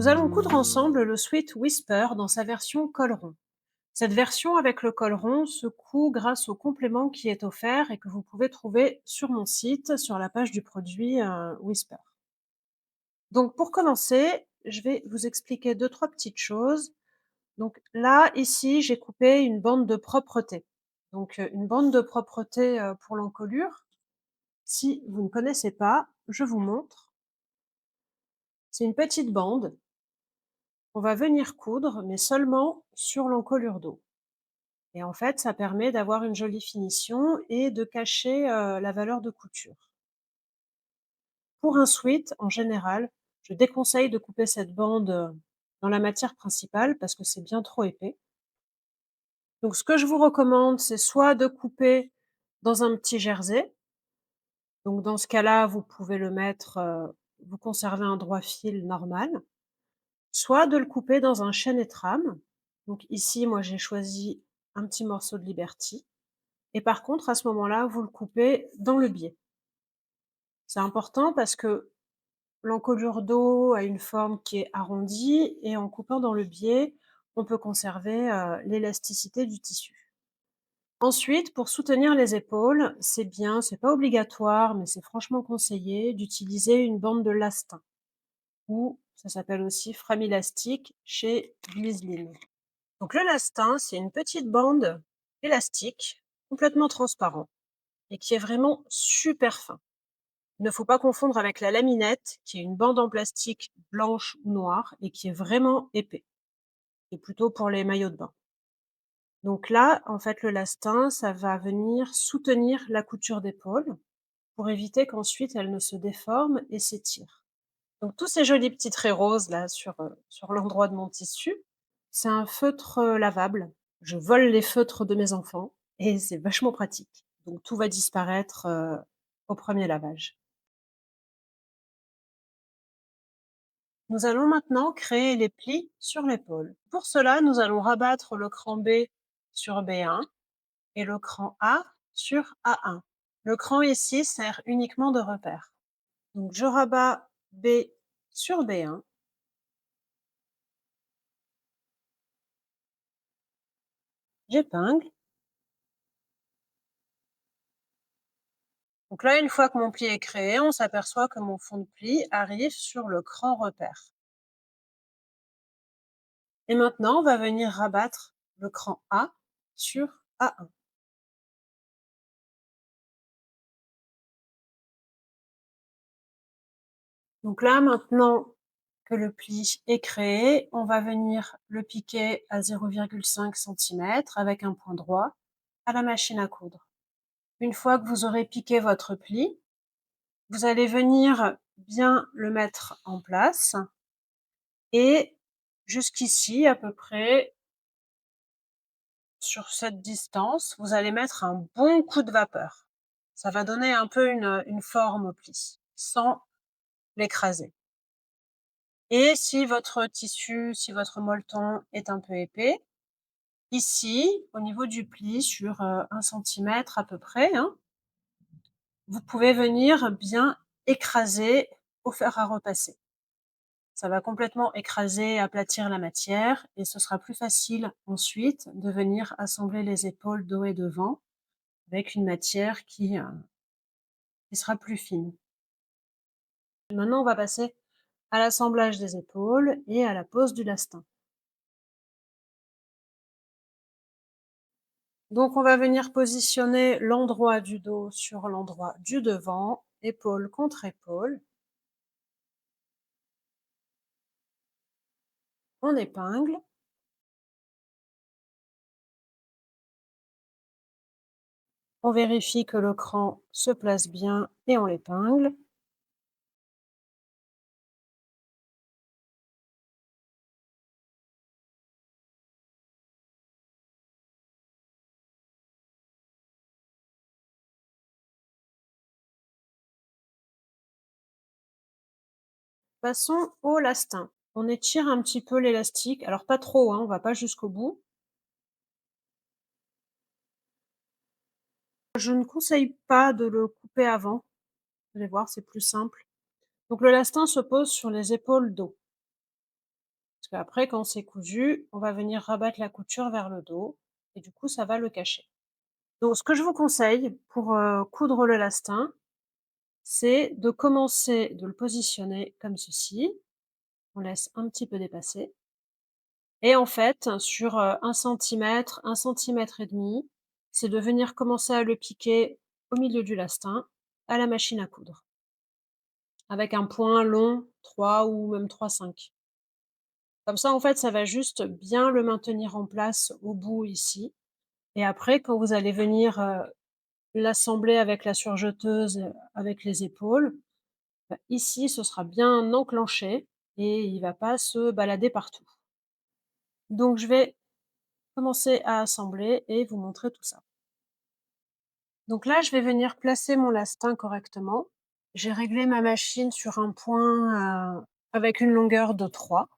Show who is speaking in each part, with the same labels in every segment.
Speaker 1: Nous allons coudre ensemble le sweat Whisper dans sa version col rond. Cette version avec le col rond se coud grâce au complément qui est offert et que vous pouvez trouver sur mon site, sur la page du produit Whisper. Donc pour commencer, je vais vous expliquer deux, trois petites choses. Donc là, ici, j'ai coupé une bande de propreté. Donc une bande de propreté pour l'encolure. Si vous ne connaissez pas, je vous montre. C'est une petite bande. On va venir coudre, mais seulement sur l'encolure d'eau. Et en fait, ça permet d'avoir une jolie finition et de cacher, la valeur de couture. Pour un sweat, en général, je déconseille de couper cette bande, dans la matière principale parce que c'est bien trop épais. Donc ce que je vous recommande, c'est soit de couper dans un petit jersey, donc dans ce cas-là, vous pouvez le mettre, vous conservez un droit fil normal, soit de le couper dans un chêne et trame. Donc ici, moi, j'ai choisi un petit morceau de Liberty. Et par contre, à ce moment-là, vous le coupez dans le biais. C'est important parce que l'encolure d'eau a une forme qui est arrondie et en coupant dans le biais, on peut conserver, l'élasticité du tissu. Ensuite, pour soutenir les épaules, c'est bien, c'est pas obligatoire, mais c'est franchement conseillé d'utiliser une bande de lastin ou ça s'appelle aussi Framilastic chez Gliseline. Donc le lastin, c'est une petite bande élastique complètement transparent et qui est vraiment super fin. Il ne faut pas confondre avec la laminette, qui est une bande en plastique blanche ou noire et qui est vraiment épais. C'est plutôt pour les maillots de bain. Donc là, en fait, le lastin, ça va venir soutenir la couture d'épaule pour éviter qu'ensuite elle ne se déforme et s'étire. Donc tous ces jolis petits traits roses là sur l'endroit de mon tissu, c'est un feutre lavable. Je vole les feutres de mes enfants et c'est vachement pratique. Donc tout va disparaître au premier lavage. Nous allons maintenant créer les plis sur l'épaule. Pour cela, nous allons rabattre le cran B sur B1 et le cran A sur A1. Le cran ici sert uniquement de repère. Donc je rabats B sur B1, j'épingle. Donc là, une fois que mon pli est créé, on s'aperçoit que mon fond de pli arrive sur le cran repère. Et maintenant, on va venir rabattre le cran A sur A1. Donc là, maintenant que le pli est créé, on va venir le piquer à 0,5 cm avec un point droit à la machine à coudre. Une fois que vous aurez piqué votre pli, vous allez venir bien le mettre en place et jusqu'ici à peu près, sur cette distance, vous allez mettre un bon coup de vapeur. Ça va donner un peu une forme au pli, sans l'écraser. Et si votre tissu, si votre molleton est un peu épais, ici, au niveau du pli, sur 1 centimètre à peu près, hein, vous pouvez venir bien écraser au fer à repasser. Ça va complètement écraser, aplatir la matière et ce sera plus facile ensuite de venir assembler les épaules dos et devant avec une matière qui sera plus fine. Maintenant, on va passer à l'assemblage des épaules et à la pose du lastin. Donc on va venir positionner l'endroit du dos sur l'endroit du devant, épaule contre épaule. On épingle. On vérifie que le cran se place bien et on l'épingle. Passons au lastin. On étire un petit peu l'élastique, alors pas trop, hein, on va pas jusqu'au bout. Je ne conseille pas de le couper avant. Vous allez voir, c'est plus simple. Donc le lastin se pose sur les épaules dos. Après, quand c'est cousu, on va venir rabattre la couture vers le dos et du coup, ça va le cacher. Donc ce que je vous conseille pour, coudre le lastin, c'est de commencer de le positionner comme ceci. On laisse un petit peu dépasser et en fait, sur, 1 centimètre, 1 cm et demi, c'est de venir commencer à le piquer au milieu du lastin à la machine à coudre, avec un point long 3 ou même 3,5. Comme ça, en fait, ça va juste bien le maintenir en place au bout ici et après quand vous allez venir, l'assembler avec la surjeteuse, avec les épaules, bah, ici, ce sera bien enclenché et il va pas se balader partout. Donc je vais commencer à assembler et vous montrer tout ça. Donc là, je vais venir placer mon lastin correctement. J'ai réglé ma machine sur un point, avec une longueur de 3.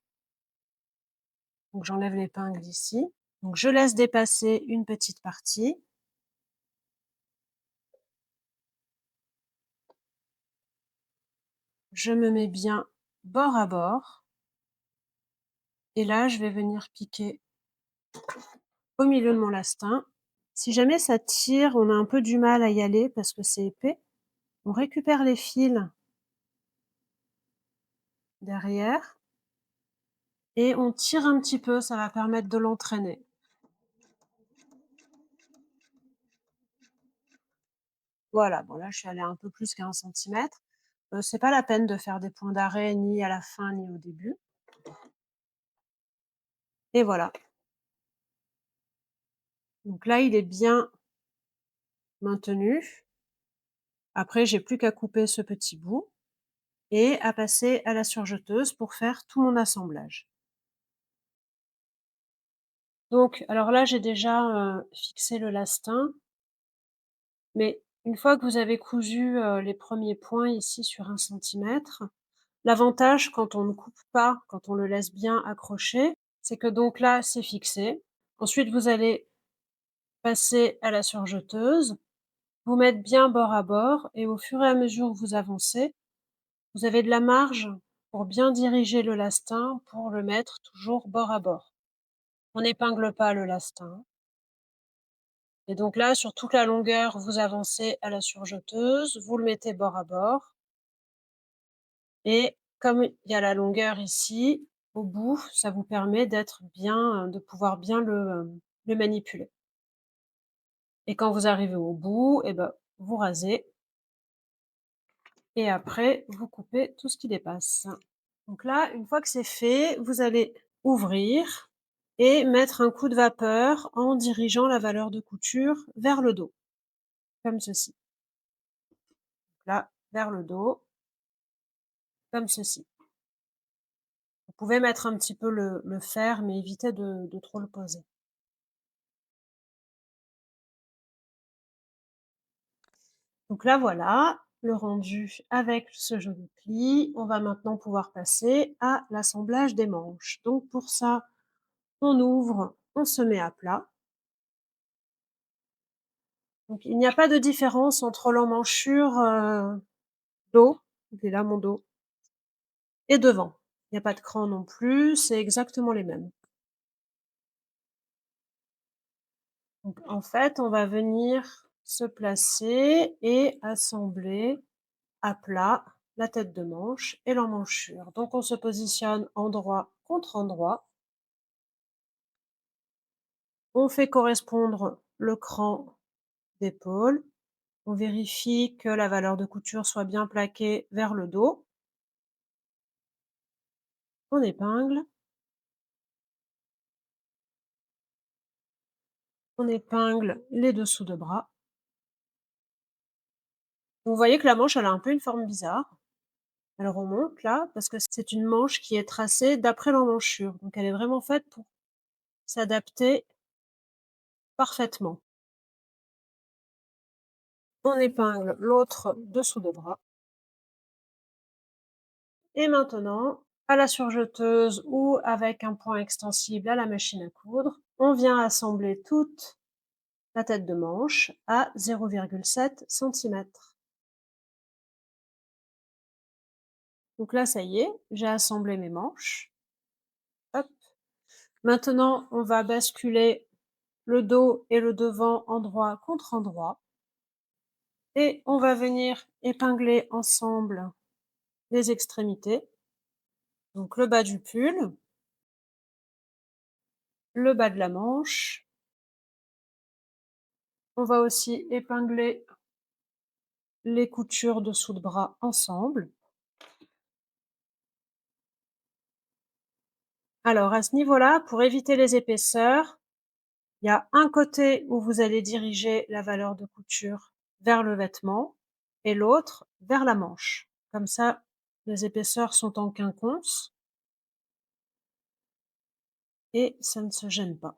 Speaker 1: Donc j'enlève l'épingle ici. Donc je laisse dépasser une petite partie. Je me mets bien bord à bord et là, je vais venir piquer au milieu de mon lastin. Si jamais ça tire, on a un peu du mal à y aller parce que c'est épais, on récupère les fils derrière et on tire un petit peu, ça va permettre de l'entraîner. Voilà, bon là je suis allée un peu plus qu'1 centimètre. C'est pas la peine de faire des points d'arrêt ni à la fin ni au début et voilà. Donc là, il est bien maintenu. Après, j'ai plus qu'à couper ce petit bout et à passer à la surjeteuse pour faire tout mon assemblage. Donc alors là, j'ai déjà, fixé le lastin, mais une fois que vous avez cousu, les premiers points ici sur 1 centimètre, l'avantage quand on ne coupe pas, quand on le laisse bien accroché, c'est que donc là, c'est fixé. Ensuite, vous allez passer à la surjeteuse, vous mettre bien bord à bord et au fur et à mesure que vous avancez, vous avez de la marge pour bien diriger le lastin pour le mettre toujours bord à bord. On n'épingle pas le lastin. Et donc là, sur toute la longueur, vous avancez à la surjeteuse, vous le mettez bord à bord et comme il y a la longueur ici, au bout, ça vous permet d'être bien, de pouvoir bien le manipuler. Et quand vous arrivez au bout et ben, vous rasez et après vous coupez tout ce qui dépasse. Donc là, une fois que c'est fait, vous allez ouvrir et mettre un coup de vapeur en dirigeant la valeur de couture vers le dos, comme ceci. Là, vers le dos, comme ceci. Vous pouvez mettre un petit peu le fer, mais évitez de trop le poser. Donc là, voilà, le rendu avec ce joli pli. On va maintenant pouvoir passer à l'assemblage des manches. Donc pour ça, on ouvre, on se met à plat. Donc il n'y a pas de différence entre l'emmanchure, dos, il est là mon dos, et devant. Il n'y a pas de cran non plus, c'est exactement les mêmes. Donc en fait, on va venir se placer et assembler à plat la tête de manche et l'emmanchure. Donc on se positionne endroit contre endroit. On fait correspondre le cran d'épaule. On vérifie que la valeur de couture soit bien plaquée vers le dos. On épingle. On épingle les dessous de bras. Vous voyez que la manche, elle a un peu une forme bizarre. Elle remonte là, parce que c'est une manche qui est tracée d'après l'emmanchure. Donc elle est vraiment faite pour s'adapter parfaitement. On épingle l'autre dessous de bras. Et maintenant, à la surjeteuse ou avec un point extensible à la machine à coudre, on vient assembler toute la tête de manche à 0,7 centimètres. Donc là, ça y est, j'ai assemblé mes manches. Hop. Maintenant, on va basculer le dos et le devant endroit contre endroit et on va venir épingler ensemble les extrémités, donc le bas du pull, le bas de la manche. On va aussi épingler les coutures dessous le bras ensemble. Alors à ce niveau-là, pour éviter les épaisseurs, il y a un côté où vous allez diriger la valeur de couture vers le vêtement et l'autre vers la manche. Comme ça, les épaisseurs sont en quinconce et ça ne se gêne pas.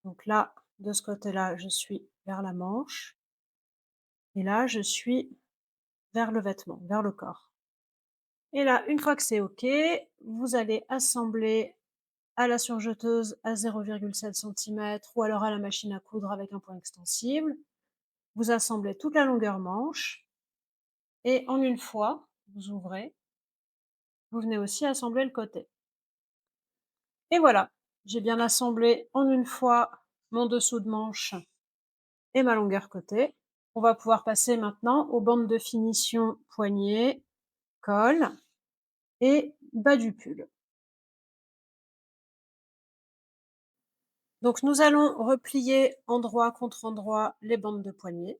Speaker 1: Donc là, de ce côté-là, je suis vers la manche et là, je suis vers le vêtement, vers le corps. Et là, une fois que c'est OK, vous allez assembler à la surjeteuse à 0,7 centimètres ou alors à la machine à coudre avec un point extensible. Vous assemblez toute la longueur manche et en une fois, vous ouvrez, vous venez aussi assembler le côté. Et voilà, j'ai bien assemblé en une fois mon dessous de manche et ma longueur côté. On va pouvoir passer maintenant aux bandes de finition poignet, col et bas du pull. Donc nous allons replier endroit contre endroit les bandes de poignet.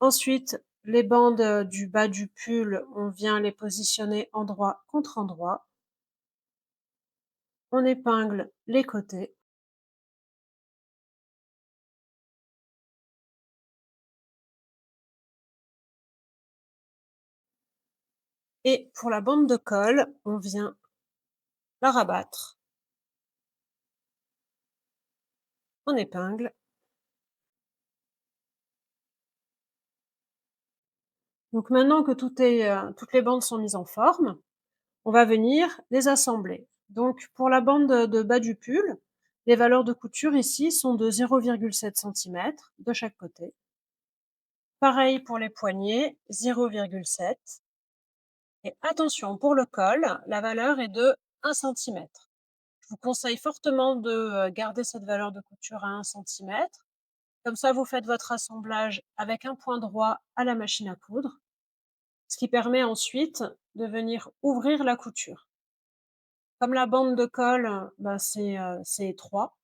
Speaker 1: Ensuite, les bandes du bas du pull, on vient les positionner endroit contre endroit. On épingle les côtés. Et pour la bande de col, on vient la rabattre. On épingle. Donc maintenant que toutes les bandes sont mises en forme, on va venir les assembler. Donc pour la bande de bas du pull, les valeurs de couture ici sont de 0,7 centimètres de chaque côté. Pareil pour les poignets, 0,7. Et attention, pour le col, la valeur est de 1 centimètre. Je vous conseille fortement de garder cette valeur de couture à 1 centimètre. Comme ça, vous faites votre assemblage avec un point droit à la machine à coudre, ce qui permet ensuite de venir ouvrir la couture. Comme la bande de col, bah, c'est étroit,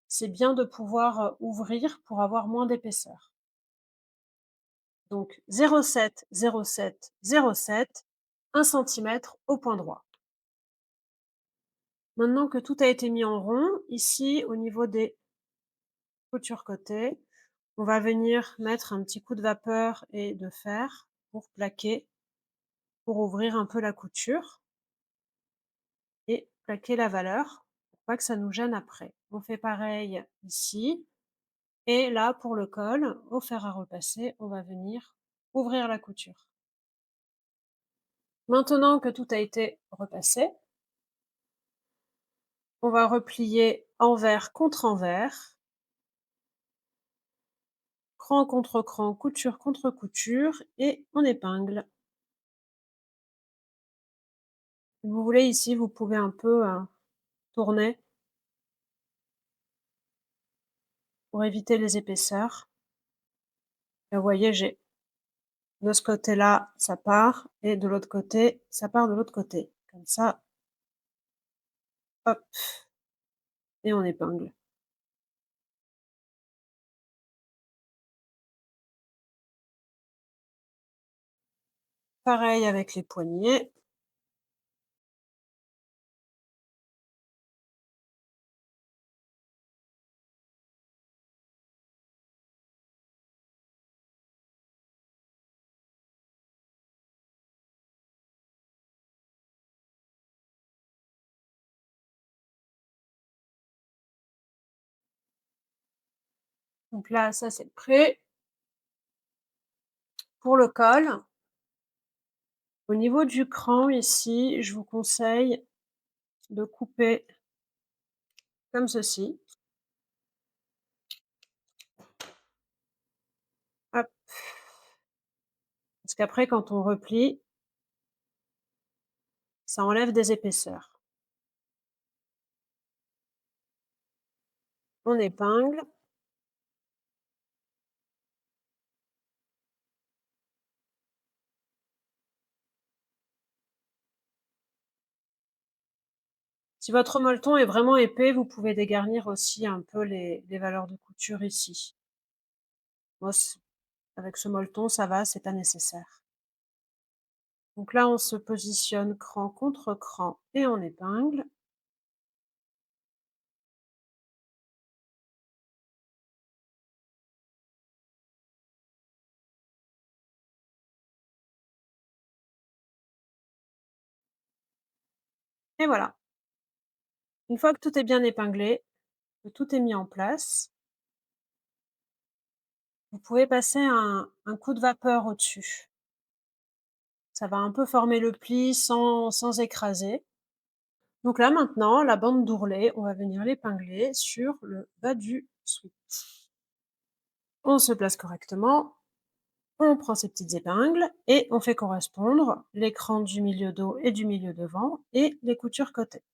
Speaker 1: c'est bien de pouvoir ouvrir pour avoir moins d'épaisseur. Donc 0,7, 0,7, 0,7, 1 centimètre au point droit. Maintenant que tout a été mis en rond, ici, au niveau des coutures côté, on va venir mettre un petit coup de vapeur et de fer pour plaquer, pour ouvrir un peu la couture et plaquer la valeur pour pas que ça nous gêne après. On fait pareil ici et là, pour le col, au fer à repasser, on va venir ouvrir la couture. Maintenant que tout a été repassé, on va replier envers contre envers, cran contre cran, couture contre couture et on épingle. Si vous voulez ici, vous pouvez un peu tourner pour éviter les épaisseurs. Et vous voyez, j'ai de ce côté-là, ça part et de l'autre côté, ça part de l'autre côté. Comme ça, hop, et on épingle. Pareil avec les poignets. Donc là, ça c'est prêt. Pour le col, au niveau du cran ici, je vous conseille de couper comme ceci. Hop, parce qu'après quand on replie, ça enlève des épaisseurs. On épingle. Si votre molleton est vraiment épais, vous pouvez dégarnir aussi un peu les valeurs de couture ici. Moi, avec ce molleton, ça va, c'est pas nécessaire. Donc là, on se positionne cran contre cran et on épingle. Et voilà. Une fois que tout est bien épinglé, que tout est mis en place, vous pouvez passer un coup de vapeur au-dessus. Ça va un peu former le pli sans écraser. Donc là, maintenant, la bande d'ourlet, on va venir l'épingler sur le bas du sweat. On se place correctement, on prend ses petites épingles et on fait correspondre l'écran du milieu dos et du milieu devant et les coutures côté.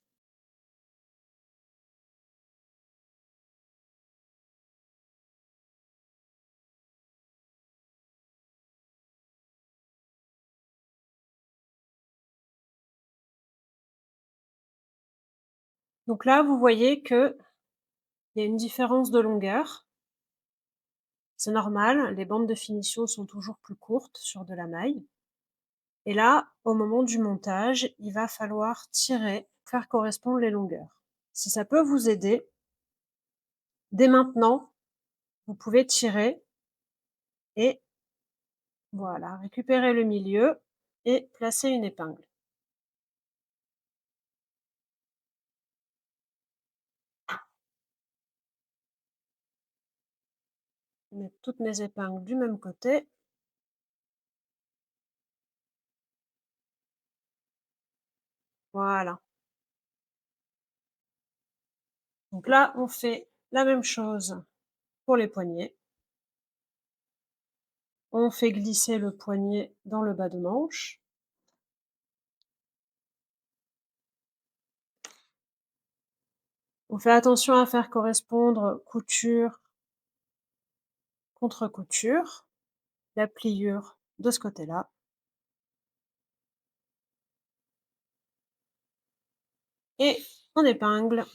Speaker 1: Donc là, vous voyez qu'il y a une différence de longueur. C'est normal, les bandes de finition sont toujours plus courtes sur de la maille. Et là, au moment du montage, il va falloir tirer, faire correspondre les longueurs. Si ça peut vous aider, dès maintenant, vous pouvez tirer et voilà, récupérer le milieu et placer une épingle. Je vais mettre toutes mes épingles du même côté. Voilà. Donc là, on fait la même chose pour les poignets. On fait glisser le poignet dans le bas de manche. On fait attention à faire correspondre couture contre couture, la pliure de ce côté-là. Et on épingle.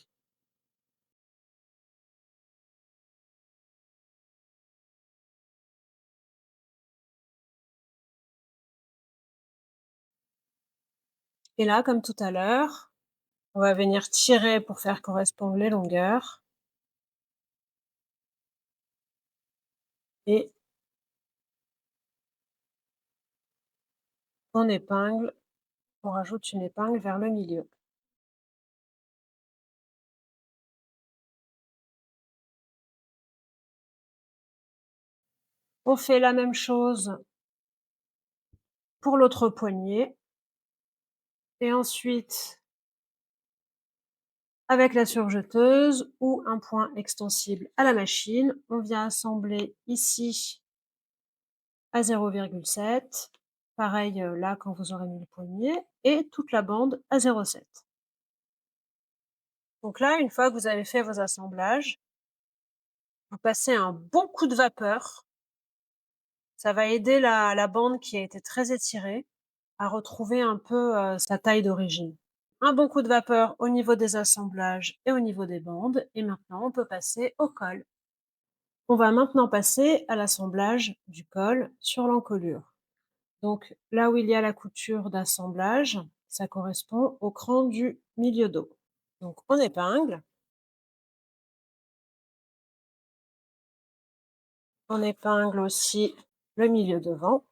Speaker 1: Et là, comme tout à l'heure, on va venir tirer pour faire correspondre les longueurs. Et on épingle, on rajoute une épingle vers le milieu. On fait la même chose pour l'autre poignet. Et ensuite, avec la surjeteuse ou un point extensible à la machine, on vient assembler ici à 0,7. Pareil là quand vous aurez mis le poignet et toute la bande à 0,7. Donc là, une fois que vous avez fait vos assemblages, vous passez un bon coup de vapeur. Ça va aider la bande qui a été très étirée à retrouver un peu sa taille d'origine. Un bon coup de vapeur au niveau des assemblages et au niveau des bandes. Et maintenant, on peut passer au col. On va maintenant passer à l'assemblage du col sur l'encolure. Donc là où il y a la couture d'assemblage, ça correspond au cran du milieu dos. Donc on épingle. On épingle aussi le milieu devant.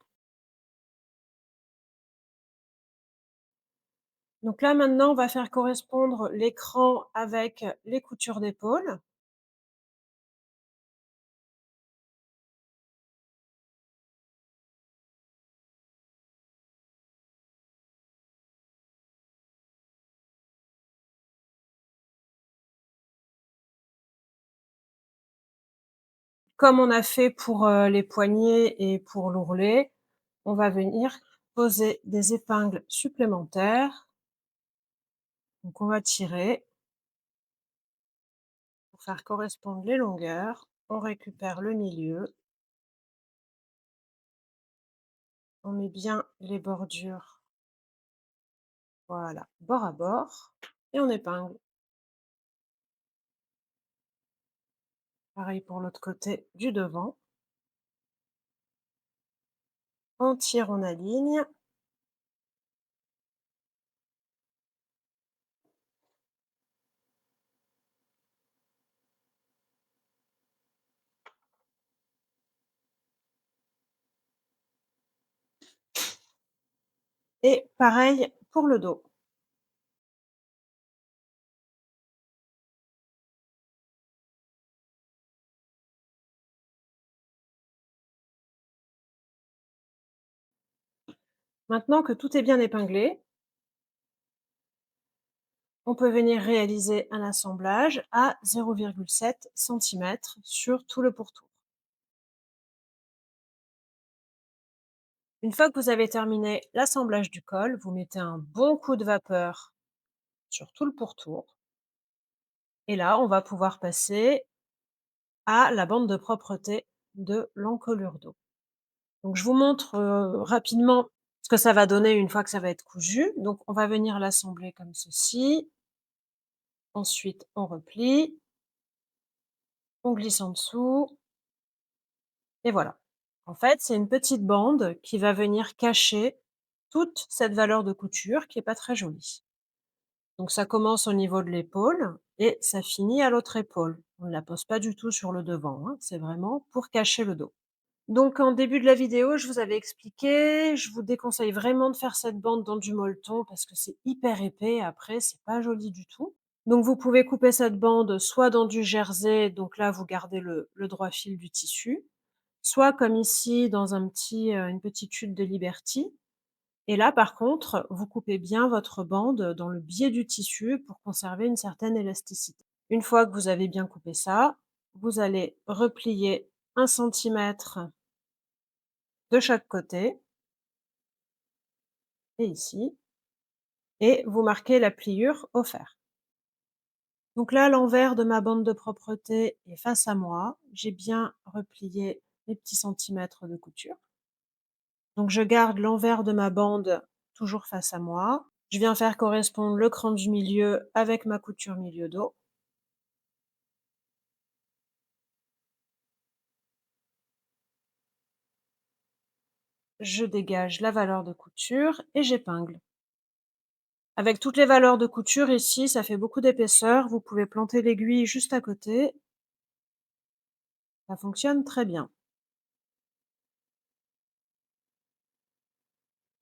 Speaker 1: Donc là maintenant, on va faire correspondre l'écran avec les coutures d'épaule. Comme on a fait pour, les poignets et pour l'ourlet, on va venir poser des épingles supplémentaires. Donc on va tirer pour faire correspondre les longueurs. On récupère le milieu, on met bien les bordures, voilà, bord à bord et on épingle. Pareil pour l'autre côté du devant. On tire, on aligne et pareil pour le dos. Maintenant que tout est bien épinglé, on peut venir réaliser un assemblage à 0,7 cm sur tout le pourtour. Une fois que vous avez terminé l'assemblage du col, vous mettez un bon coup de vapeur sur tout le pourtour et là, on va pouvoir passer à la bande de propreté de l'encolure d'eau. Donc je vous montre, rapidement ce que ça va donner une fois que ça va être cousu. Donc on va venir l'assembler comme ceci. Ensuite, on replie, on glisse en dessous et voilà. En fait, c'est une petite bande qui va venir cacher toute cette valeur de couture qui est pas très jolie. Donc ça commence au niveau de l'épaule et ça finit à l'autre épaule. On ne la pose pas du tout sur le devant, hein, c'est vraiment pour cacher le dos. Donc en début de la vidéo, je vous avais expliqué, je vous déconseille vraiment de faire cette bande dans du molleton parce que c'est hyper épais après, c'est pas joli du tout. Donc vous pouvez couper cette bande soit dans du jersey, donc là vous gardez le droit fil du tissu, soit comme ici dans une petite chute de Liberty. Et là par contre, vous coupez bien votre bande dans le biais du tissu pour conserver une certaine élasticité. Une fois que vous avez bien coupé ça, vous allez replier 1 cm de chaque côté et ici, et vous marquez la pliure au fer. Donc là, l'envers de ma bande de propreté est face à moi. J'ai bien replié mes petits centimètres de couture. Donc je garde l'envers de ma bande toujours face à moi. Je viens faire correspondre le cran du milieu avec ma couture milieu dos. Je dégage la valeur de couture et j'épingle. Avec toutes les valeurs de couture ici, ça fait beaucoup d'épaisseur. Vous pouvez planter l'aiguille juste à côté. Ça fonctionne très bien.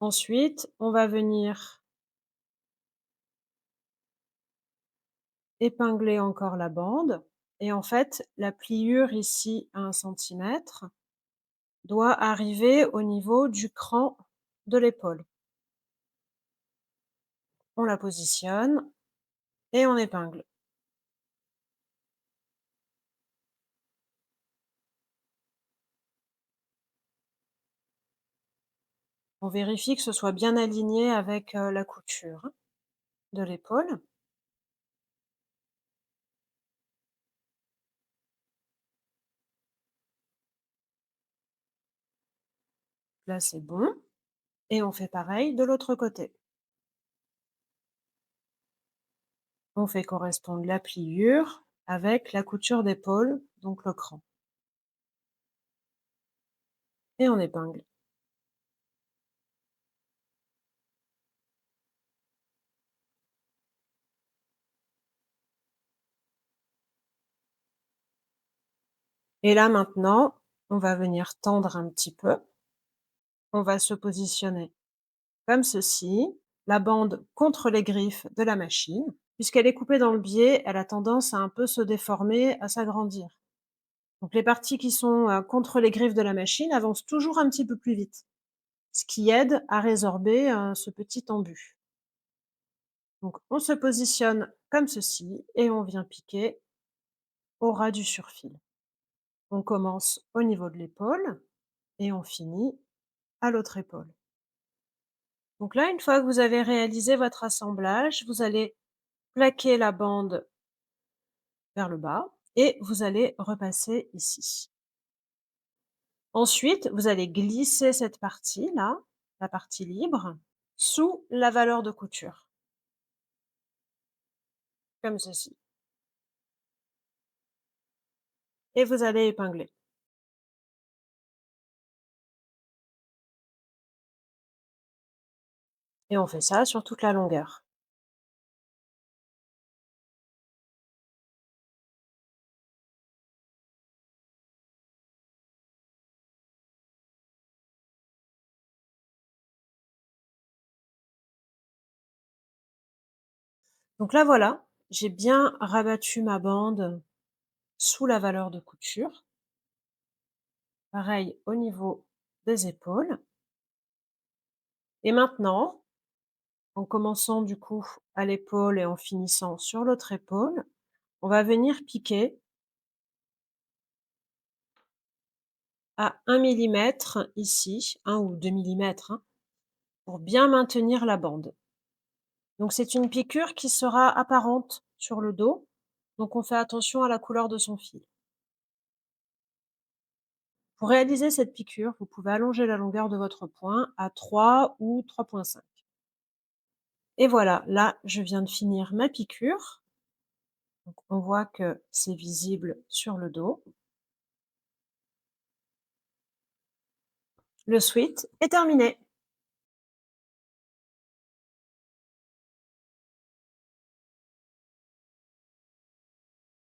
Speaker 1: Ensuite, on va venir épingler encore la bande et en fait, la pliure ici à 1 cm doit arriver au niveau du cran de l'épaule. On la positionne et on épingle. On vérifie que ce soit bien aligné avec, la couture, hein, de l'épaule. Là, c'est bon et on fait pareil de l'autre côté. On fait correspondre la pliure avec la couture d'épaule, donc le cran et on épingle. Et là, maintenant, on va venir tendre un petit peu. On va se positionner comme ceci, la bande contre les griffes de la machine. Puisqu'elle est coupée dans le biais, elle a tendance à un peu se déformer, à s'agrandir. Donc les parties qui sont, contre les griffes de la machine avancent toujours un petit peu plus vite, ce qui aide à résorber, ce petit embut. Donc on se positionne comme ceci et on vient piquer au ras du surfil. On commence au niveau de l'épaule et on finit à l'autre épaule. Donc là, une fois que vous avez réalisé votre assemblage, vous allez plaquer la bande vers le bas et vous allez repasser ici. Ensuite, vous allez glisser cette partie-là, la partie libre, sous la valeur de couture, comme ceci. Et vous allez épingler. Et on fait ça sur toute la longueur. Donc là, voilà, j'ai bien rabattu ma bande sous la valeur de couture. Pareil au niveau des épaules. Et maintenant, en commençant du coup à l'épaule et en finissant sur l'autre épaule, on va venir piquer à 1 mm ici, 1 ou 2 mm, hein, pour bien maintenir la bande. Donc c'est une piqûre qui sera apparente sur le dos, donc on fait attention à la couleur de son fil. Pour réaliser cette piqûre, vous pouvez allonger la longueur de votre point à 3 ou 3,5. Et voilà, là, je viens de finir ma piqûre. Donc on voit que c'est visible sur le dos. Le sweat est terminé.